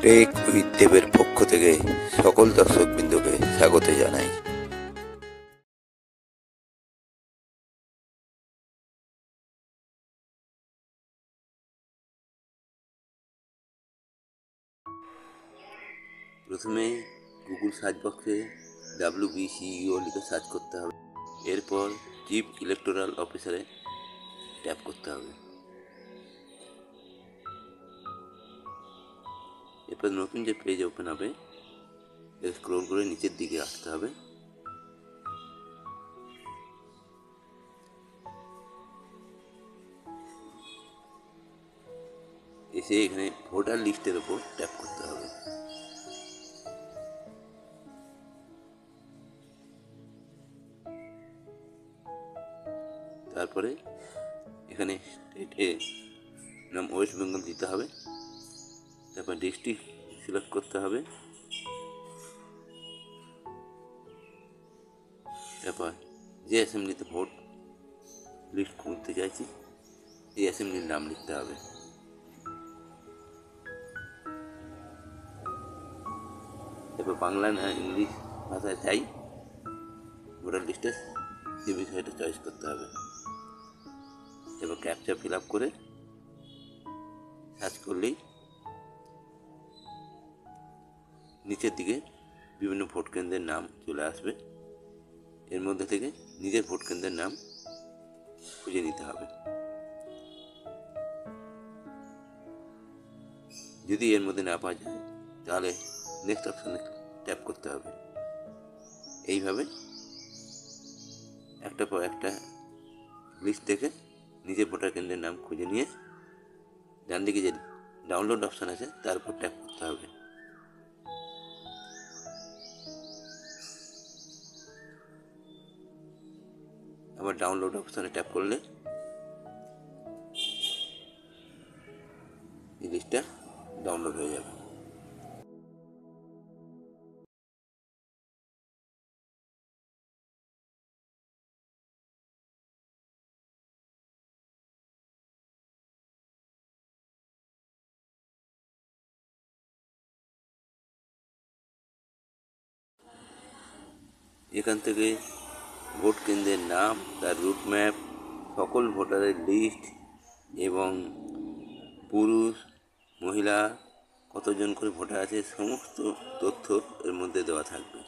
Take with দেবের পক্ষ থেকে সকল দর্শকবৃন্দকে স্বাগত জানাই। প্রথমে গুগল সার্চ বক্সে WBCEO লিখে সার্চ করতে হবে। এরপর চিফ ইলেকটোরাল অফিসারে ট্যাপ করতে হবে। এরপর নতুন যে পেজ ওপেন হবে স্ক্রল করে নিচের দিকে আসতে হবে। এসে এখানে ভোটার লিস্টের ওপর ট্যাপ করতে হবে। তারপরে এখানে স্টেটে নাম ওয়েস্ট বেঙ্গল দিতে হবে। তারপর ডিস্ট্রিক্ট সিলেক্ট করতে হবে। তারপর যে অ্যাসেম্বলিতে ভোট লিস্ট খুলতে চাইছি এই অ্যাসেম্বলির নাম লিখতে হবে। এরপর বাংলা না ইংলিশ ভাষায় চাই ভোটার লিস্টে যে বিষয়টা চয়েস করতে হবে। এবার ক্যাপচা ফিল আপ করে সার্চ করলেই নিচের দিকে বিভিন্ন ভোট কেন্দ্রের নাম চলে আসবে। এর মধ্যে থেকে নিজের ভোট কেন্দ্রের নাম খুঁজে নিতে হবে। যদি এর মধ্যে না পাওয়া যায় তাহলে নেক্সট অপশানে ট্যাপ করতে হবে। এইভাবে একটা পর একটা লিস্ট থেকে নিজের ভোটার কেন্দ্রের নাম খুঁজে নিয়ে ডান দিকে যে ডাউনলোড অপশান আছে তার উপর ট্যাপ করতে হবে। আবার ডাউনলোড অপশানে ট্যাপ করলে এই লিস্টটা ডাউনলোড হয়ে যাবে। এখান থেকে ভোট কেন্দ্রের নাম, তার রুট ম্যাপ, সকল ভোটারের লিস্ট এবং পুরুষ মহিলা কতজন করে ভোটার আছে সমস্ত তথ্য এর মধ্যে দেওয়া থাকবে।